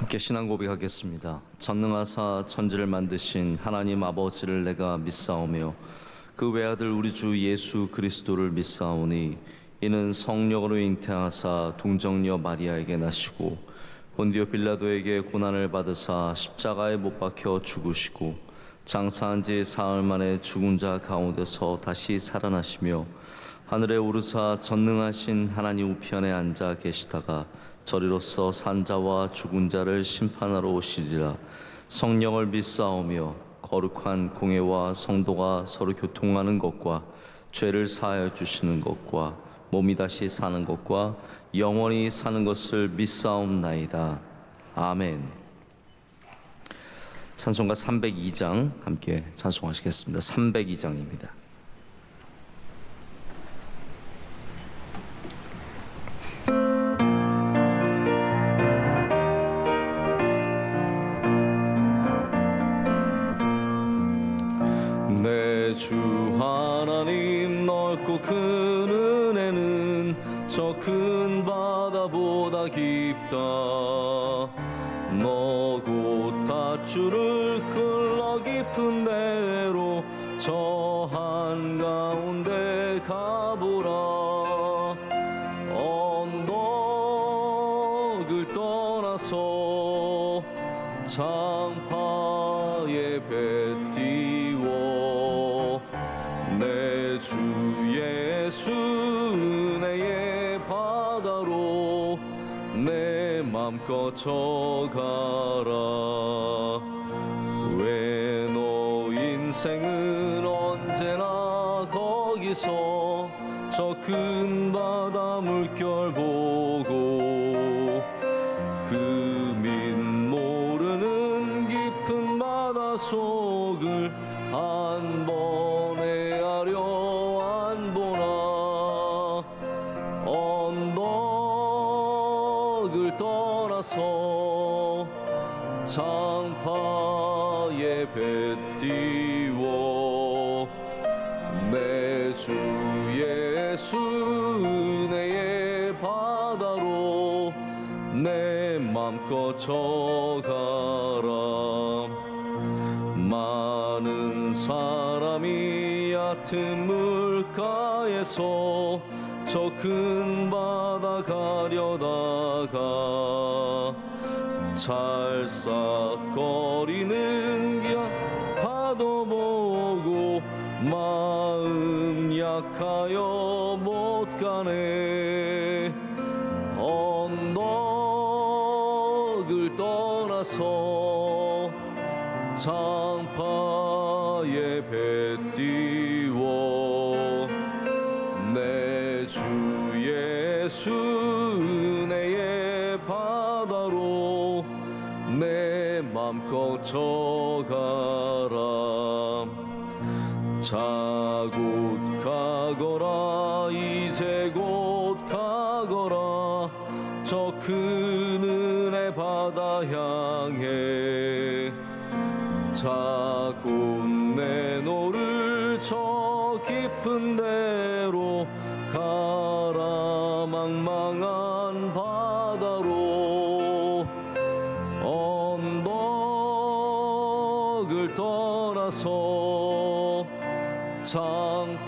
함께 신앙 고백하겠습니다. 전능하사 천지를 만드신 하나님 아버지를 내가 믿사오며 그 외아들 우리 주 예수 그리스도를 믿사오니 이는 성령으로 잉태하사 동정녀 마리아에게 나시고 본디오 빌라도에게 고난을 받으사 십자가에 못 박혀 죽으시고 장사한 지 사흘 만에 죽은 자 가운데서 다시 살아나시며 하늘에 오르사 전능하신 하나님 우편에 앉아 계시다가 저리로서 산자와 죽은 자를 심판하러 오시리라. 성령을 믿사오며 거룩한 공회와 성도가 서로 교통하는 것과 죄를 사하여 주시는 것과 몸이 다시 사는 것과 영원히 사는 것을 믿사옵나이다. 아멘. 찬송가 302장 함께 찬송하시겠습니다. 302장입니다. 주 하나님 넓고 큰 은혜는 저 큰 바다보다 깊다. 너 곧 닷줄을 끌러 깊은 데로 저 한가운데 가보라. 언덕을 떠나서 장파에 배 띄워 내 주 예수 은혜의 바다로 내 맘껏 져가라. 왜 너 인생은 언제나 거기서 저 큰 바다 물결 보고 그 민 모르는 깊은 바다 속을 한 번에 하려 안 보나. 언덕을 떠나서 장파에 배 띄워 내 주 예수 은혜의 바다로 내 맘껏 져가라. 많은 사람이 얕은 물가에서 저 큰 바다 가려다가 찰싹거리는 파도 보고 마음 약하여 못 가네. 언덕을 떠나서 장파에 배 띄워 내 주 예수 은혜의 바다로 내 맘껏 져가라. 자 곧 가거라. 이제 곧 가거라. 저 큰 은혜 바다 향해 자 곧 내노를 저 깊은 데로 가라. 망망한 바다로 언덕을 떠나서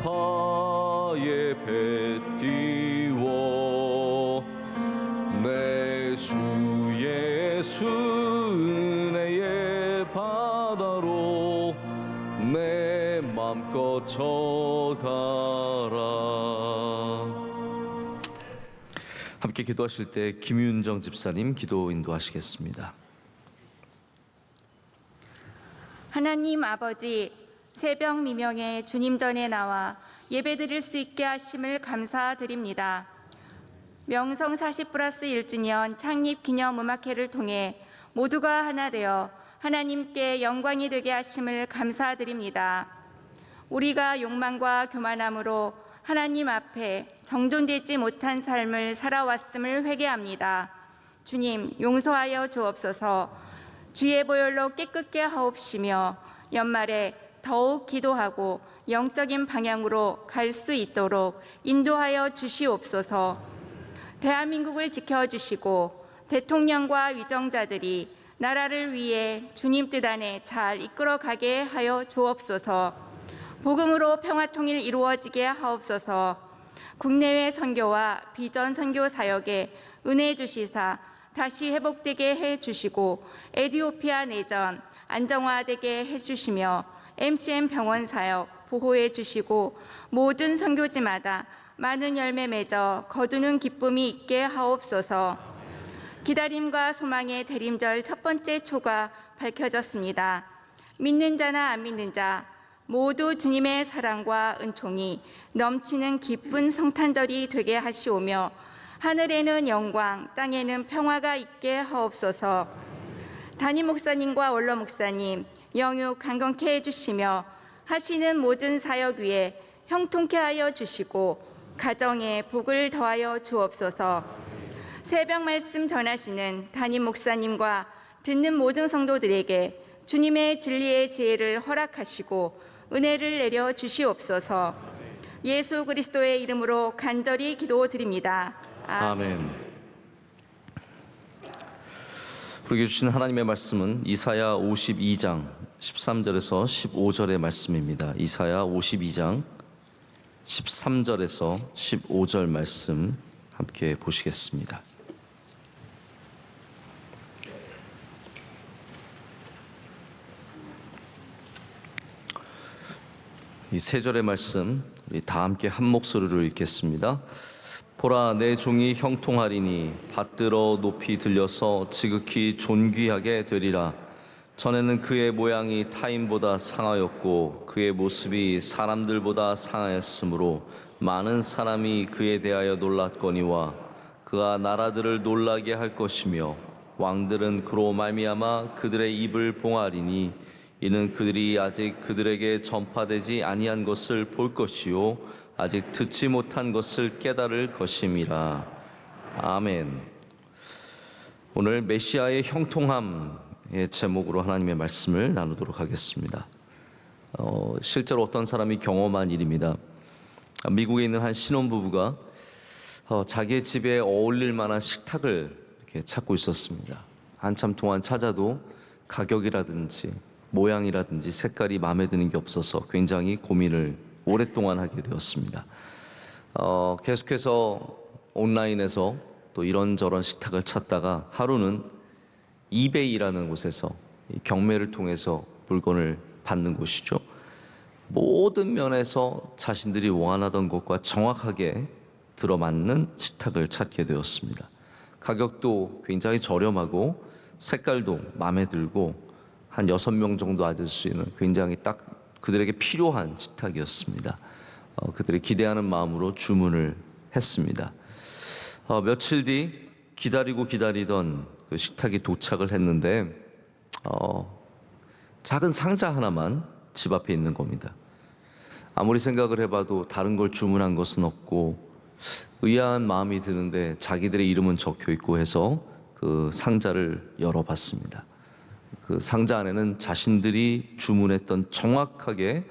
장파에 배 띄워 내 주 예수 은혜의 바다로 내 맘껏 져가라. 함께 기도하실 때 김윤정 집사님 기도 인도하시겠습니다. 하나님 아버지, 새벽 미명에 주님 전에 나와 예배드릴 수 있게 하심을 감사드립니다. 명성 40+1주년 창립기념음악회를 통해 모두가 하나 되어 하나님께 영광이 되게 하심을 감사드립니다. 우리가 욕망과 교만함으로 하나님 앞에 정돈되지 못한 삶을 살아왔음을 회개합니다. 주님, 용서하여 주옵소서. 주의 보혈로 깨끗게 하옵시며 연말에 더욱 기도하고 영적인 방향으로 갈 수 있도록 인도하여 주시옵소서. 대한민국을 지켜주시고 대통령과 위정자들이 나라를 위해 주님 뜻 안에 잘 이끌어가게 하여 주옵소서. 복음으로 평화통일 이루어지게 하옵소서. 국내외 선교와 비전 선교 사역에 은혜 주시사 다시 회복되게 해 주시고 에티오피아 내전 안정화되게 해 주시며 MCM 병원 사역 보호해 주시고 모든 선교지마다 많은 열매 맺어 거두는 기쁨이 있게 하옵소서. 기다림과 소망의 대림절 첫 번째 초가 밝혀졌습니다. 믿는 자나 안 믿는 자 모두 주님의 사랑과 은총이 넘치는 기쁜 성탄절이 되게 하시오며 하늘에는 영광, 땅에는 평화가 있게 하옵소서. 담임 목사님과 원로 목사님 영육 강건케 해주시며 하시는 모든 사역 위에 형통케 하여 주시고 가정에 복을 더하여 주옵소서. 새벽 말씀 전하시는 담임 목사님과 듣는 모든 성도들에게 주님의 진리의 지혜를 허락하시고 은혜를 내려 주시옵소서. 예수 그리스도의 이름으로 간절히 기도드립니다. 아멘. 우리에게 주신 하나님의 말씀은 이사야 52장 13절에서 15절의 말씀입니다. 이사야 52장 13절에서 15절 말씀 함께 보시겠습니다. 이 세 절의 말씀 우리 다 함께 한 목소리로 읽겠습니다. 보라, 내 종이 형통하리니 받들어 높이 들려서 지극히 존귀하게 되리라. 전에는 그의 모양이 타인보다 상하였고 그의 모습이 사람들보다 상하였으므로 많은 사람이 그에 대하여 놀랐거니와 그가 나라들을 놀라게 할 것이며 왕들은 그로 말미암아 그들의 입을 봉하리니 이는 그들이 아직 그들에게 전파되지 아니한 것을 볼 것이요 아직 듣지 못한 것을 깨달을 것임이라. 아멘. 오늘 메시아의 형통함의 제목으로 하나님의 말씀을 나누도록 하겠습니다. 실제로 어떤 사람이 경험한 일입니다. 미국에 있는 한 신혼부부가 자기의 집에 어울릴 만한 식탁을 이렇게 찾고 있었습니다. 한참 동안 찾아도 가격이라든지 모양이라든지 색깔이 마음에 드는 게 없어서 굉장히 고민을 오랫동안 하게 되었습니다. 계속해서 온라인에서 또 이런저런 식탁을 찾다가 하루는 이베이라는 곳에서 경매를 통해서 물건을 받는 곳이죠. 모든 면에서 자신들이 원하던 것과 정확하게 들어맞는 식탁을 찾게 되었습니다. 가격도 굉장히 저렴하고 색깔도 마음에 들고 한 6명 정도 앉을 수 있는 굉장히 딱 그들에게 필요한 식탁이었습니다. 그들이 기대하는 마음으로 주문을 했습니다. 며칠 뒤 기다리던 그 식탁이 도착을 했는데 작은 상자 하나만 집 앞에 있는 겁니다. 아무리 생각을 해봐도 다른 걸 주문한 것은 없고 의아한 마음이 드는데 자기들의 이름은 적혀 있고 해서 그 상자를 열어봤습니다. 그 상자 안에는 자신들이 주문했던 정확하게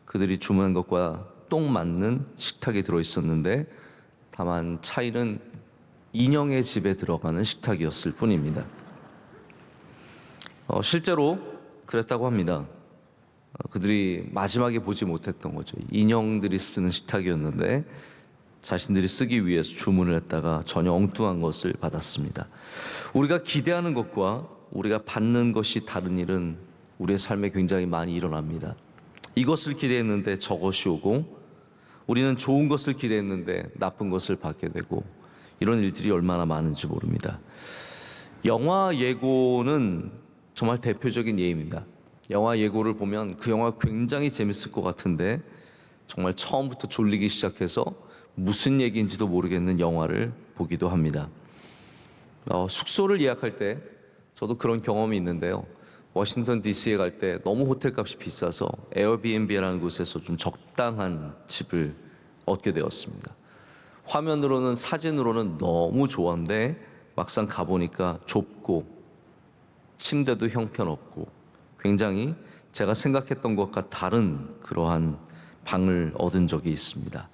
그들이 주문한 것과 딱 맞는 식탁이 들어있었는데 다만 차이는 인형의 집에 들어가는 식탁이었을 뿐입니다. 실제로 그랬다고 합니다. 그들이 마지막에 보지 못했던 거죠. 인형들이 쓰는 식탁이었는데 자신들이 쓰기 위해서 주문을 했다가 전혀 엉뚱한 것을 받았습니다. 우리가 기대하는 것과 우리가 받는 것이 다른 일은 우리의 삶에 굉장히 많이 일어납니다. 이것을 기대했는데 저것이 오고 우리는 좋은 것을 기대했는데 나쁜 것을 받게 되고 이런 일들이 얼마나 많은지 모릅니다. 영화 예고는 정말 대표적인 예입니다. 영화 예고를 보면 그 영화 굉장히 재밌을 것 같은데 정말 처음부터 졸리기 시작해서 무슨 얘기인지도 모르겠는 영화를 보기도 합니다. 숙소를 예약할 때 저도 그런 경험이 있는데요. 워싱턴 DC에 갈 때 너무 호텔값이 비싸서 에어비앤비라는 곳에서 좀 적당한 집을 얻게 되었습니다. 화면으로는 사진으로는 너무 좋았는데 막상 가보니까 좁고 침대도 형편없고 굉장히 제가 생각했던 것과 다른 그러한 방을 얻은 적이 있습니다.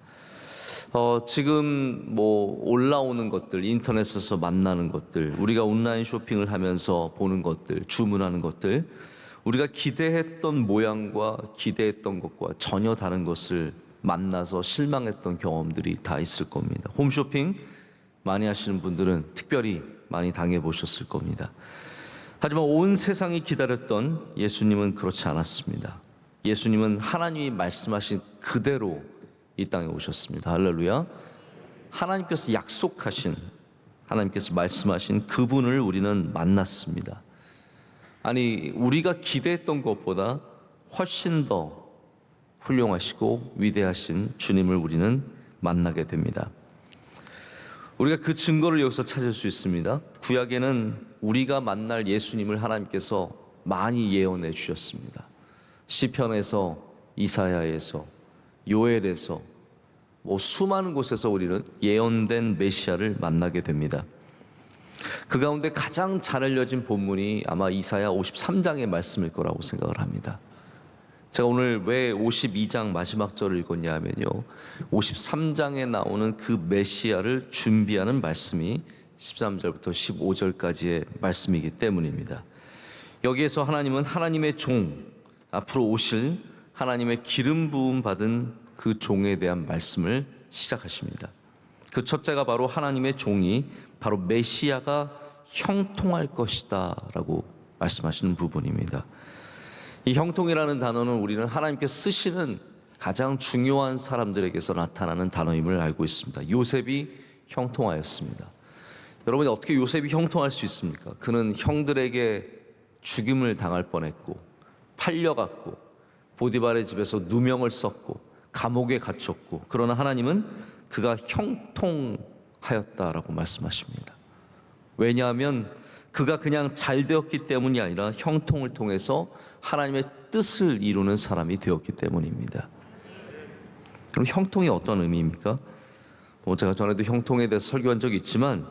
지금 올라오는 것들, 인터넷에서 만나는 것들, 우리가 온라인 쇼핑을 하면서 보는 것들, 주문하는 것들, 우리가 기대했던 모양과 기대했던 것과 전혀 다른 것을 만나서 실망했던 경험들이 다 있을 겁니다. 홈쇼핑 많이 하시는 분들은 특별히 많이 당해보셨을 겁니다. 하지만 온 세상이 기다렸던 예수님은 그렇지 않았습니다. 예수님은 하나님이 말씀하신 그대로 이 땅에 오셨습니다. 할렐루야. 하나님께서 약속하신, 하나님께서 말씀하신 그분을 우리는 만났습니다. 아니, 우리가 기대했던 것보다 훨씬 더 훌륭하시고 위대하신 주님을 우리는 만나게 됩니다. 우리가 그 증거를 여기서 찾을 수 있습니다. 구약에는 우리가 만날 예수님을 하나님께서 많이 예언해 주셨습니다. 시편에서, 이사야에서, 요엘에서 수많은 곳에서 우리는 예언된 메시아를 만나게 됩니다. 그 가운데 가장 잘 알려진 본문이 아마 이사야 53장의 말씀일 거라고 생각을 합니다. 제가 오늘 왜 52장 마지막 절을 읽었냐 하면요, 53장에 나오는 그 메시아를 준비하는 말씀이 13절부터 15절까지의 말씀이기 때문입니다. 여기에서 하나님은 하나님의 종, 앞으로 오실 하나님의 기름 부음 받은 그 종에 대한 말씀을 시작하십니다. 그 첫째가 바로 하나님의 종이 바로 메시아가 형통할 것이다 라고 말씀하시는 부분입니다. 이 형통이라는 단어는 우리는 하나님께서 쓰시는 가장 중요한 사람들에게서 나타나는 단어임을 알고 있습니다. 요셉이 형통하였습니다. 여러분이 어떻게 요셉이 형통할 수 있습니까? 그는 형들에게 죽임을 당할 뻔했고, 팔려갔고, 보디발의 집에서 누명을 썼고, 감옥에 갇혔고, 그러나 하나님은 그가 형통하였다라고 말씀하십니다. 왜냐하면 그가 그냥 잘 되었기 때문이 아니라 형통을 통해서 하나님의 뜻을 이루는 사람이 되었기 때문입니다. 그럼 형통이 어떤 의미입니까? 제가 전에도 형통에 대해서 설교한 적이 있지만,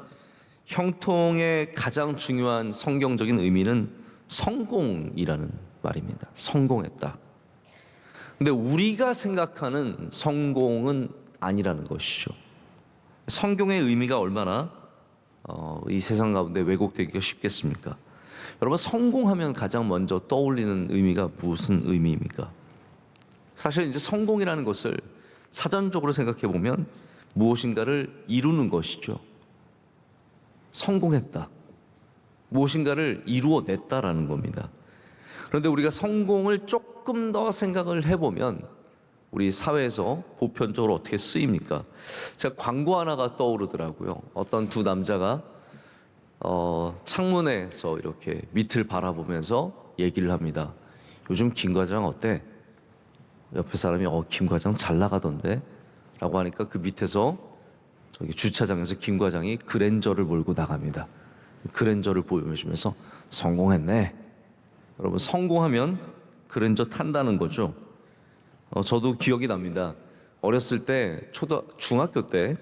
형통의 가장 중요한 성경적인 의미는 성공이라는 말입니다. 성공했다. 근데 우리가 생각하는 성공은 아니라는 것이죠. 성공의 의미가 얼마나 이 세상 가운데 왜곡되기가 쉽겠습니까? 여러분, 성공하면 가장 먼저 떠올리는 의미가 무슨 의미입니까? 사실 이제 성공이라는 것을 사전적으로 생각해 보면 무엇인가를 이루는 것이죠. 성공했다. 무엇인가를 이루어냈다라는 겁니다. 그런데 우리가 성공을 조금 더 생각을 해보면 우리 사회에서 보편적으로 어떻게 쓰입니까? 제가 광고 하나가 떠오르더라고요. 어떤 두 남자가 창문에서 이렇게 밑을 바라보면서 얘기를 합니다. 요즘 김 과장 어때? 옆에 사람이 김 과장 잘 나가던데? 라고 하니까 그 밑에서 저기 주차장에서 김 과장이 그랜저를 몰고 나갑니다. 그랜저를 보여주면서 성공했네. 여러분, 성공하면 그랜저 탄다는 거죠. 저도 기억이 납니다. 어렸을 때 중학교 때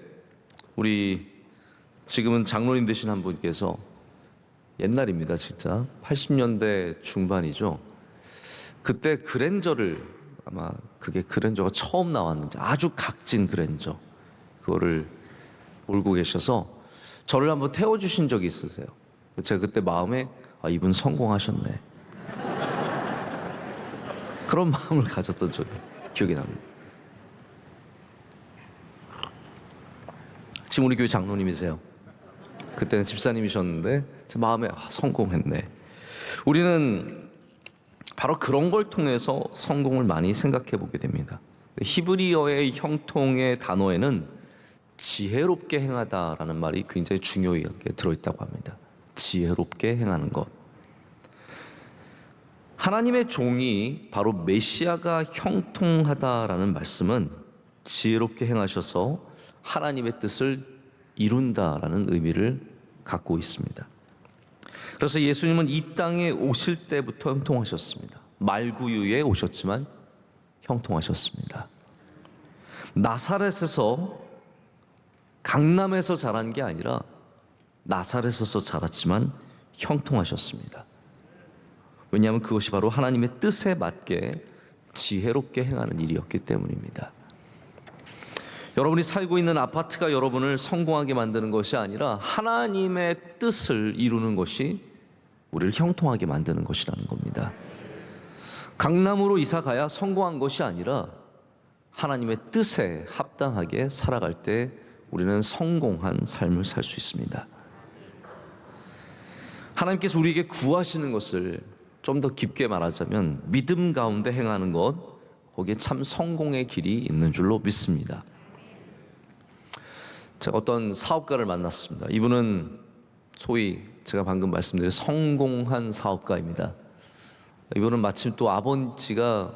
우리 지금은 장로님 되신 한 분께서, 옛날입니다 진짜 80년대 중반이죠. 그때 그랜저를, 아마 그게 그랜저가 처음 나왔는지, 아주 각진 그랜저, 그거를 몰고 계셔서 저를 한번 태워주신 적이 있으세요. 제가 그때 마음에 이분 성공하셨네, 그런 마음을 가졌던 적이 기억이 납니다. 지금 우리 교회 장로님이세요. 그때는 집사님이셨는데 제 마음에 성공했네. 우리는 바로 그런 걸 통해서 성공을 많이 생각해 보게 됩니다. 히브리어의 형통의 단어에는 지혜롭게 행하다라는 말이 굉장히 중요하게 들어있다고 합니다. 지혜롭게 행하는 것. 하나님의 종이 바로 메시아가 형통하다라는 말씀은 지혜롭게 행하셔서 하나님의 뜻을 이룬다라는 의미를 갖고 있습니다. 그래서 예수님은 이 땅에 오실 때부터 형통하셨습니다. 말구유에 오셨지만 형통하셨습니다. 나사렛에서, 강남에서 자란 게 아니라 나사렛에서 자랐지만 형통하셨습니다. 왜냐하면 그것이 바로 하나님의 뜻에 맞게 지혜롭게 행하는 일이었기 때문입니다. 여러분이 살고 있는 아파트가 여러분을 성공하게 만드는 것이 아니라 하나님의 뜻을 이루는 것이 우리를 형통하게 만드는 것이라는 겁니다. 강남으로 이사 가야 성공한 것이 아니라 하나님의 뜻에 합당하게 살아갈 때 우리는 성공한 삶을 살 수 있습니다. 하나님께서 우리에게 구하시는 것을 좀 더 깊게 말하자면 믿음 가운데 행하는 것, 거기에 참 성공의 길이 있는 줄로 믿습니다. 제가 어떤 사업가를 만났습니다. 이분은 소위 제가 방금 말씀드린 성공한 사업가입니다. 이분은 마침 또 아버지가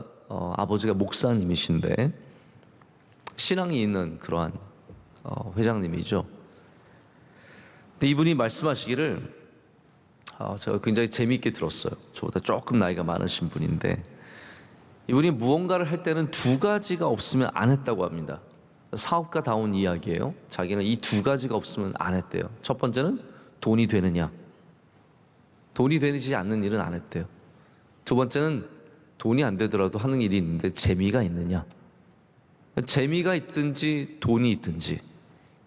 목사님이신데 신앙이 있는 그러한 회장님이죠. 근데 이분이 말씀하시기를 제가 굉장히 재미있게 들었어요. 저보다 조금 나이가 많으신 분인데 이분이 무언가를 할 때는 두 가지가 없으면 안 했다고 합니다. 사업가다운 이야기예요. 자기는 이 두 가지가 없으면 안 했대요. 첫 번째는 돈이 되느냐, 돈이 되지 않는 일은 안 했대요. 두 번째는 돈이 안 되더라도 하는 일이 있는데 재미가 있느냐, 재미가 있든지 돈이 있든지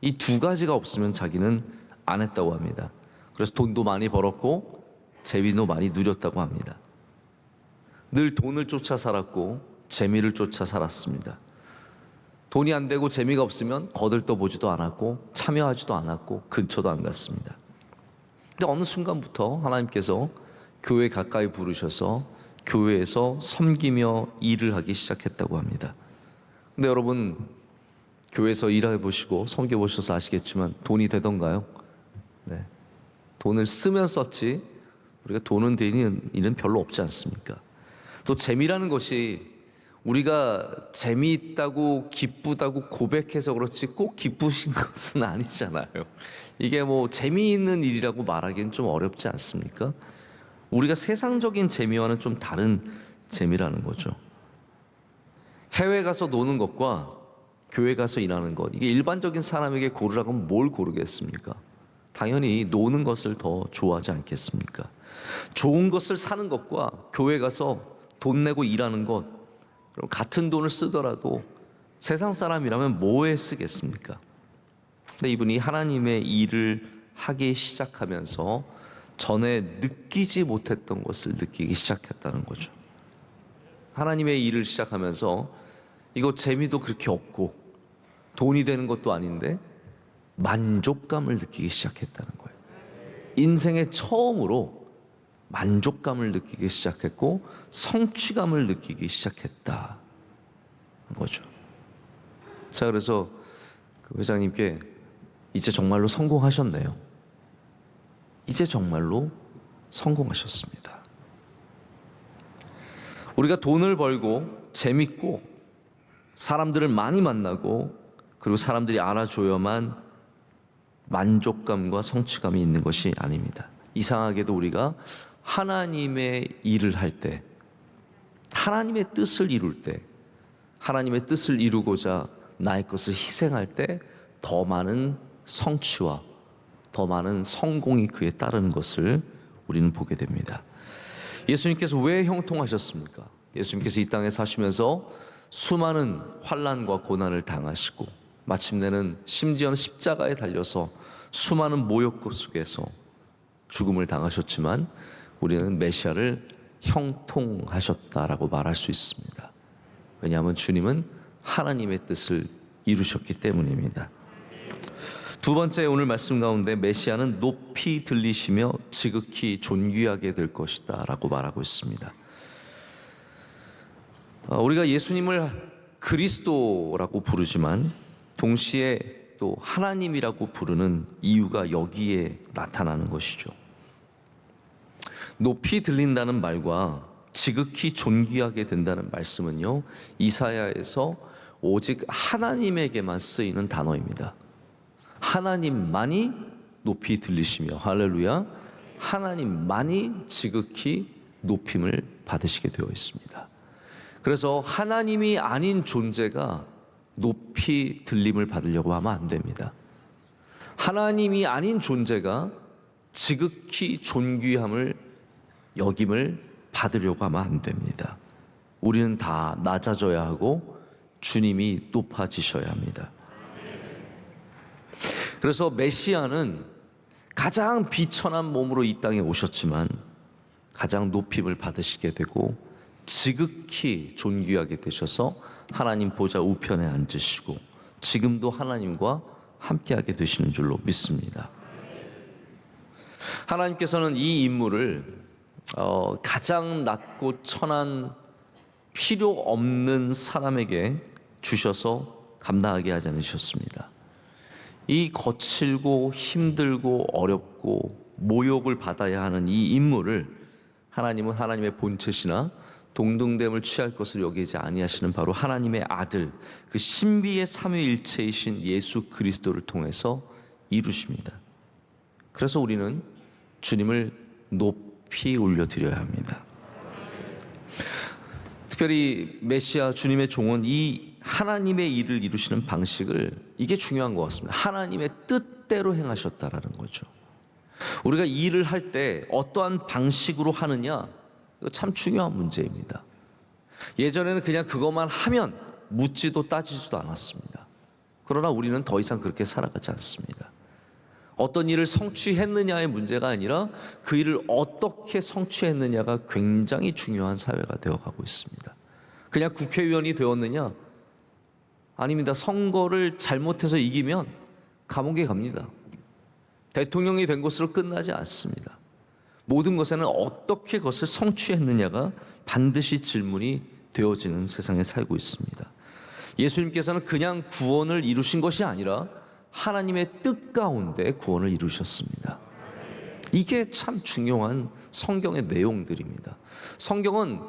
이 두 가지가 없으면 자기는 안 했다고 합니다. 그래서 돈도 많이 벌었고 재미도 많이 누렸다고 합니다. 늘 돈을 쫓아 살았고 재미를 쫓아 살았습니다. 돈이 안 되고 재미가 없으면 거들떠보지도 않았고 참여하지도 않았고 근처도 안 갔습니다. 근데 어느 순간부터 하나님께서 교회 가까이 부르셔서 교회에서 섬기며 일을 하기 시작했다고 합니다. 근데 여러분, 교회에서 일해 보시고 섬겨 보셔서 아시겠지만 돈이 되던가요? 네. 돈을 쓰면 썼지 우리가 돈은 되는 일은 별로 없지 않습니까? 또 재미라는 것이 우리가 재미있다고 기쁘다고 고백해서 그렇지 꼭 기쁘신 것은 아니잖아요. 이게 뭐 재미있는 일이라고 말하기는 좀 어렵지 않습니까? 우리가 세상적인 재미와는 좀 다른 재미라는 거죠. 해외 가서 노는 것과 교회 가서 일하는 것, 이게 일반적인 사람에게 고르라고 하면 뭘 고르겠습니까? 당연히 노는 것을 더 좋아하지 않겠습니까? 좋은 것을 사는 것과 교회 가서 돈 내고 일하는 것, 그럼 같은 돈을 쓰더라도 세상 사람이라면 뭐에 쓰겠습니까? 근데 이분이 하나님의 일을 하기 시작하면서 전에 느끼지 못했던 것을 느끼기 시작했다는 거죠. 하나님의 일을 시작하면서 이거 재미도 그렇게 없고 돈이 되는 것도 아닌데 만족감을 느끼기 시작했다는 거예요. 인생의 처음으로 만족감을 느끼기 시작했고 성취감을 느끼기 시작했다는 거죠. 자, 그래서 그 회장님께 이제 정말로 성공하셨네요. 이제 정말로 성공하셨습니다. 우리가 돈을 벌고 재밌고 사람들을 많이 만나고 그리고 사람들이 알아줘야만 만족감과 성취감이 있는 것이 아닙니다. 이상하게도 우리가 하나님의 일을 할 때, 하나님의 뜻을 이룰 때, 하나님의 뜻을 이루고자 나의 것을 희생할 때 더 많은 성취와 더 많은 성공이 그에 따르는 것을 우리는 보게 됩니다. 예수님께서 왜 형통하셨습니까? 예수님께서 이 땅에 사시면서 수많은 환난과 고난을 당하시고 마침내는 심지어는 십자가에 달려서 수많은 모욕 속에서 죽음을 당하셨지만 우리는 메시아를 형통하셨다라고 말할 수 있습니다. 왜냐하면 주님은 하나님의 뜻을 이루셨기 때문입니다. 두 번째, 오늘 말씀 가운데 메시아는 높이 들리시며 지극히 존귀하게 될 것이다 라고 말하고 있습니다. 우리가 예수님을 그리스도라고 부르지만 동시에 또 하나님이라고 부르는 이유가 여기에 나타나는 것이죠. 높이 들린다는 말과 지극히 존귀하게 된다는 말씀은요, 이사야에서 오직 하나님에게만 쓰이는 단어입니다. 하나님만이 높이 들리시며, 할렐루야, 하나님만이 지극히 높임을 받으시게 되어 있습니다. 그래서 하나님이 아닌 존재가 높이 들림을 받으려고 하면 안 됩니다. 하나님이 아닌 존재가 지극히 존귀함을 여김을 받으려고 하면 안 됩니다. 우리는 다 낮아져야 하고 주님이 높아지셔야 합니다. 그래서 메시아는 가장 비천한 몸으로 이 땅에 오셨지만 가장 높임을 받으시게 되고 지극히 존귀하게 되셔서 하나님 보좌 우편에 앉으시고 지금도 하나님과 함께하게 되시는 줄로 믿습니다. 하나님께서는 이 인물을 가장 낮고 천한 필요 없는 사람에게 주셔서 감당하게 하지 않으셨습니다. 이 거칠고 힘들고 어렵고 모욕을 받아야 하는 이 인물을 하나님은 하나님의 본체시나 동등됨을 취할 것을 여기지 아니하시는 바로 하나님의 아들, 그 신비의 삼위일체이신 예수 그리스도를 통해서 이루십니다. 그래서 우리는 주님을 높이 올려드려야 합니다. 특별히 메시아 주님의 종은 이 하나님의 일을 이루시는 방식을, 이게 중요한 것 같습니다. 하나님의 뜻대로 행하셨다라는 거죠. 우리가 일을 할 때 어떠한 방식으로 하느냐, 이거 참 중요한 문제입니다. 예전에는 그냥 그것만 하면 묻지도 따지지도 않았습니다. 그러나 우리는 더 이상 그렇게 살아가지 않습니다. 어떤 일을 성취했느냐의 문제가 아니라 그 일을 어떻게 성취했느냐가 굉장히 중요한 사회가 되어가고 있습니다. 그냥 국회의원이 되었느냐? 아닙니다. 선거를 잘못해서 이기면 감옥에 갑니다. 대통령이 된 것으로 끝나지 않습니다. 모든 것에는 어떻게 그것을 성취했느냐가 반드시 질문이 되어지는 세상에 살고 있습니다. 예수님께서는 그냥 구원을 이루신 것이 아니라 하나님의 뜻 가운데 구원을 이루셨습니다. 이게 참 중요한 성경의 내용들입니다. 성경은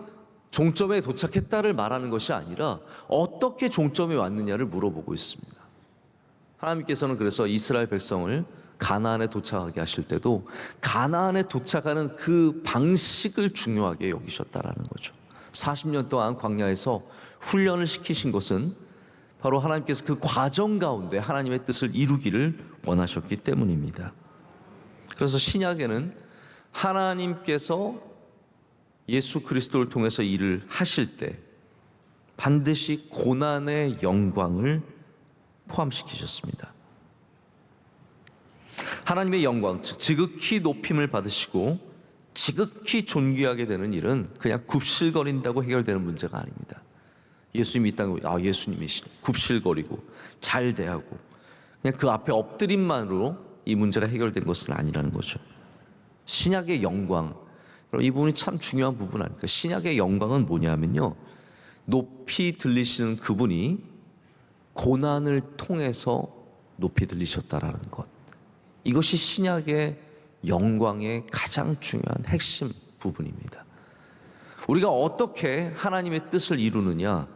종점에 도착했다를 말하는 것이 아니라 어떻게 종점에 왔느냐를 물어보고 있습니다. 하나님께서는 그래서 이스라엘 백성을 가나안에 도착하게 하실 때도 가나안에 도착하는 그 방식을 중요하게 여기셨다라는 거죠. 40년 동안 광야에서 훈련을 시키신 것은 바로 하나님께서 그 과정 가운데 하나님의 뜻을 이루기를 원하셨기 때문입니다. 그래서 신약에는 하나님께서 예수 그리스도를 통해서 일을 하실 때 반드시 고난의 영광을 포함시키셨습니다. 하나님의 영광, 즉 지극히 높임을 받으시고 지극히 존귀하게 되는 일은 그냥 굽실거린다고 해결되는 문제가 아닙니다. 예수님이 이 땅에 예수님이시네, 굽실거리고 잘 대하고 그냥 그 앞에 엎드림만으로 이 문제가 해결된 것은 아니라는 거죠. 신약의 영광, 이 부분이 참 중요한 부분 아닙니까? 신약의 영광은 뭐냐면요, 높이 들리시는 그분이 고난을 통해서 높이 들리셨다라는 것, 이것이 신약의 영광의 가장 중요한 핵심 부분입니다. 우리가 어떻게 하나님의 뜻을 이루느냐,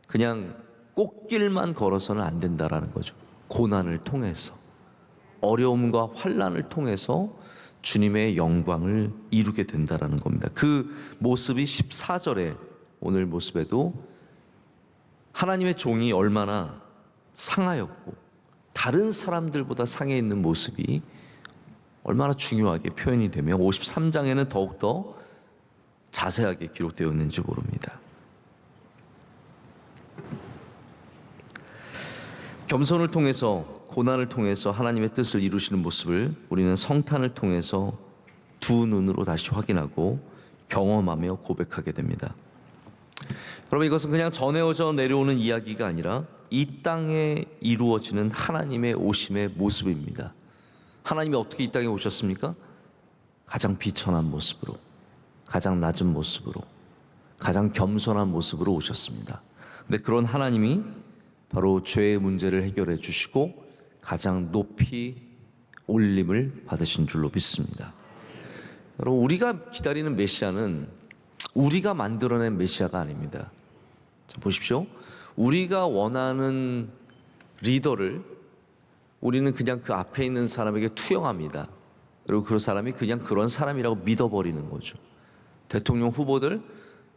그냥 꽃길만 걸어서는 안 된다라는 거죠. 고난을 통해서, 어려움과 환난을 통해서 주님의 영광을 이루게 된다라는 겁니다. 그 모습이 14절에 오늘 모습에도 하나님의 종이 얼마나 상하였고 다른 사람들보다 상해 있는 모습이 얼마나 중요하게 표현이 되며 53장에는 더욱더 자세하게 기록되어 있는지 모릅니다. 겸손을 통해서, 고난을 통해서 하나님의 뜻을 이루시는 모습을 우리는 성탄을 통해서 두 눈으로 다시 확인하고 경험하며 고백하게 됩니다. 여러분, 이것은 그냥 전해져 내려오는 이야기가 아니라 이 땅에 이루어지는 하나님의 오심의 모습입니다. 하나님이 어떻게 이 땅에 오셨습니까? 가장 비천한 모습으로, 가장 낮은 모습으로, 가장 겸손한 모습으로 오셨습니다. 근데 그런 하나님이 바로 죄의 문제를 해결해 주시고 가장 높이 올림을 받으신 줄로 믿습니다. 여러분, 우리가 기다리는 메시아는 우리가 만들어낸 메시아가 아닙니다. 자, 보십시오. 우리가 원하는 리더를 우리는 그냥 그 앞에 있는 사람에게 투영합니다. 그리고 그 사람이 그냥 그런 사람이라고 믿어버리는 거죠. 대통령 후보들,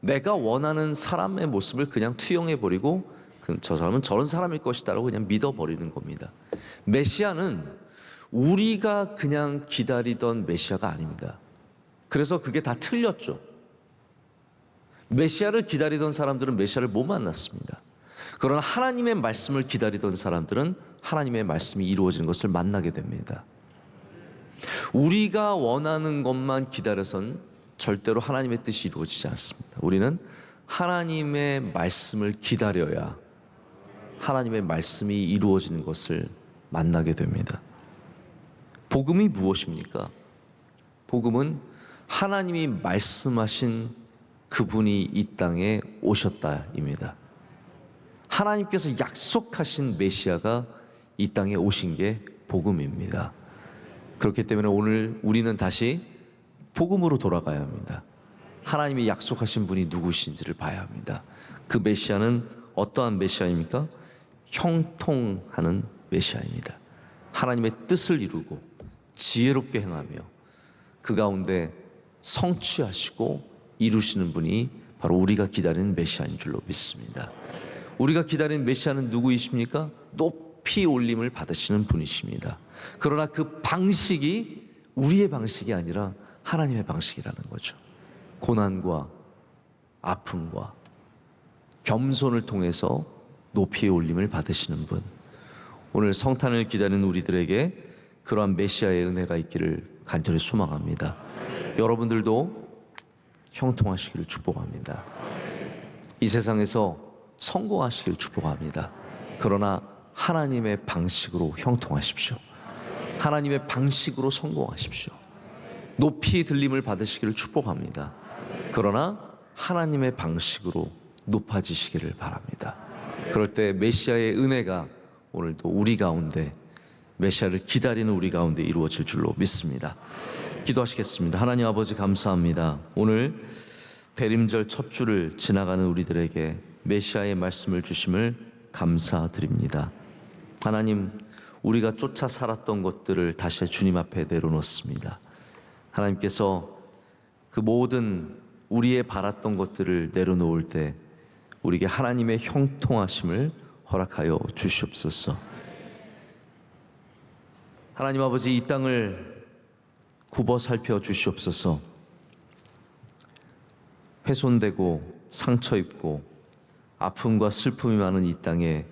내가 원하는 사람의 모습을 그냥 투영해버리고 저 사람은 저런 사람일 것이다라고 그냥 믿어버리는 겁니다. 메시아는 우리가 그냥 기다리던 메시아가 아닙니다. 그래서 그게 다 틀렸죠. 메시아를 기다리던 사람들은 메시아를 못 만났습니다. 그러나 하나님의 말씀을 기다리던 사람들은 하나님의 말씀이 이루어지는 것을 만나게 됩니다. 우리가 원하는 것만 기다려선 절대로 하나님의 뜻이 이루어지지 않습니다. 우리는 하나님의 말씀을 기다려야 하나님의 말씀이 이루어지는 것을 만나게 됩니다. 복음이 무엇입니까? 복음은 하나님이 말씀하신 그분이 이 땅에 오셨다입니다. 하나님께서 약속하신 메시아가 이 땅에 오신 게 복음입니다. 그렇기 때문에 오늘 우리는 다시 복음으로 돌아가야 합니다. 하나님이 약속하신 분이 누구신지를 봐야 합니다. 그 메시아는 어떠한 메시아입니까? 형통하는 메시아입니다. 하나님의 뜻을 이루고 지혜롭게 행하며 그 가운데 성취하시고 이루시는 분이 바로 우리가 기다리는 메시아인 줄로 믿습니다. 우리가 기다리는 메시아는 누구이십니까? 높이 올림을 받으시는 분이십니다. 그러나 그 방식이 우리의 방식이 아니라 하나님의 방식이라는 거죠. 고난과 아픔과 겸손을 통해서 높이 올림을 받으시는 분, 오늘 성탄을 기다리는 우리들에게 그러한 메시아의 은혜가 있기를 간절히 소망합니다. 여러분들도 형통하시기를 축복합니다. 이 세상에서 성공하시기를 축복합니다. 그러나 하나님의 방식으로 형통하십시오. 하나님의 방식으로 성공하십시오. 높이 들림을 받으시기를 축복합니다. 그러나 하나님의 방식으로 높아지시기를 바랍니다. 그럴 때 메시아의 은혜가 오늘도 우리 가운데, 메시아를 기다리는 우리 가운데 이루어질 줄로 믿습니다. 기도하시겠습니다. 하나님 아버지 감사합니다. 오늘 대림절 첫 주를 지나가는 우리들에게 메시아의 말씀을 주심을 감사드립니다. 하나님, 우리가 쫓아 살았던 것들을 다시 주님 앞에 내려놓습니다. 하나님께서 그 모든 우리의 바랐던 것들을 내려놓을 때 우리에게 하나님의 형통하심을 허락하여 주시옵소서. 하나님 아버지, 이 땅을 굽어 살펴 주시옵소서. 훼손되고 상처 입고 아픔과 슬픔이 많은 이 땅에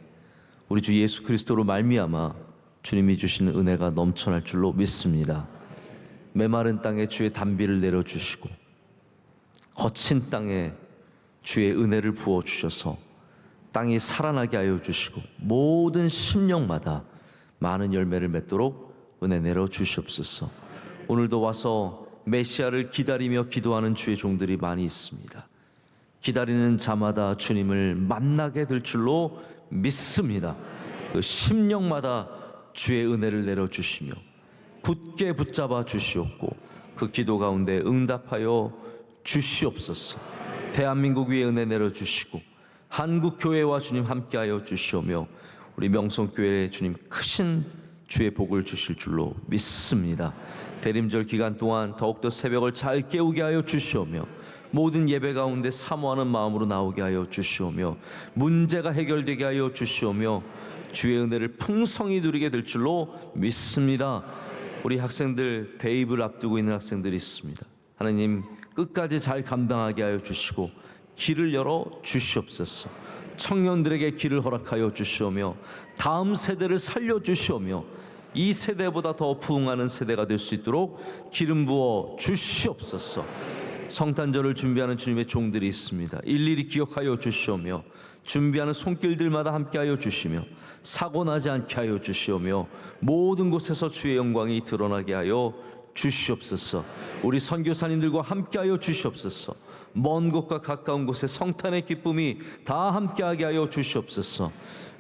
우리 주 예수 그리스도로 말미암아 주님이 주시는 은혜가 넘쳐날 줄로 믿습니다. 메마른 땅에 주의 단비를 내려주시고 거친 땅에 주의 은혜를 부어주셔서 땅이 살아나게 하여 주시고 모든 심령마다 많은 열매를 맺도록 은혜 내려 주시옵소서. 오늘도 와서 메시아를 기다리며 기도하는 주의 종들이 많이 있습니다. 기다리는 자마다 주님을 만나게 될 줄로 믿습니다. 그 심령마다 주의 은혜를 내려주시며 굳게 붙잡아 주시옵고 그 기도 가운데 응답하여 주시옵소서. 대한민국 위에 은혜 내려주시고 한국교회와 주님 함께하여 주시오며 우리 명성교회에 주님 크신 주의 복을 주실 줄로 믿습니다. 대림절 기간 동안 더욱더 새벽을 잘 깨우게 하여 주시오며 모든 예배 가운데 사모하는 마음으로 나오게 하여 주시오며 문제가 해결되게 하여 주시오며 주의 은혜를 풍성히 누리게 될 줄로 믿습니다. 우리 학생들 대입을 앞두고 있는 학생들이 있습니다. 하나님, 끝까지 잘 감당하게 하여 주시고 길을 열어 주시옵소서. 청년들에게 길을 허락하여 주시오며 다음 세대를 살려 주시오며 이 세대보다 더 부흥하는 세대가 될 수 있도록 기름 부어 주시옵소서. 성탄절을 준비하는 주님의 종들이 있습니다. 일일이 기억하여 주시오며 준비하는 손길들마다 함께하여 주시며 사고 나지 않게 하여 주시오며 모든 곳에서 주의 영광이 드러나게 하여 주시옵소서. 우리 선교사님들과 함께하여 주시옵소서. 먼 곳과 가까운 곳에 성탄의 기쁨이 다 함께하게 하여 주시옵소서.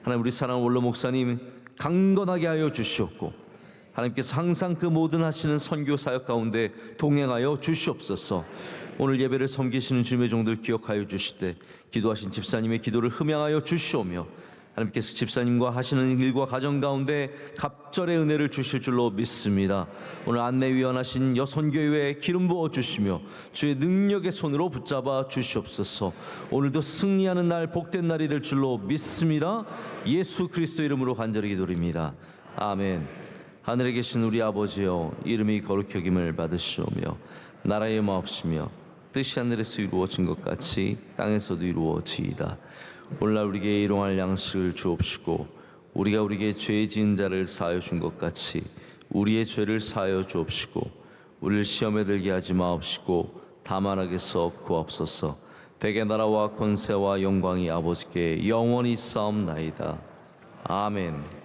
하나님, 우리 사랑하는 원로 목사님 강건하게 하여 주시옵고 하나님께서 항상 그 모든 하시는 선교 사역 가운데 동행하여 주시옵소서. 오늘 예배를 섬기시는 주님의 종들 기억하여 주시되 기도하신 집사님의 기도를 흠양하여 주시오며 하나님께서 집사님과 하시는 일과 가정 가운데 갑절의 은혜를 주실 줄로 믿습니다. 오늘 안내위원하신 여선교회에 기름 부어 주시며 주의 능력의 손으로 붙잡아 주시옵소서. 오늘도 승리하는 날, 복된 날이 될 줄로 믿습니다. 예수 그리스도 이름으로 간절히 기도드립니다. 아멘. 하늘에 계신 우리 아버지여, 이름이 거룩히 여김을 받으시오며 나라의 마옵시며 뜻이 하늘에서 이루어진 것 같이 땅에서도 이루어지이다. 오늘날 우리에게 일용할 양식을 주옵시고 우리가 우리에게 죄 지은 자를 사하여 준 것 같이 우리의 죄를 사하여 주옵시고 우리를 시험에 들게 하지 마옵시고 다만 악에서 구하옵소서. 대개 나라와 권세와 영광이 아버지께 영원히 싸움나이다. 아멘.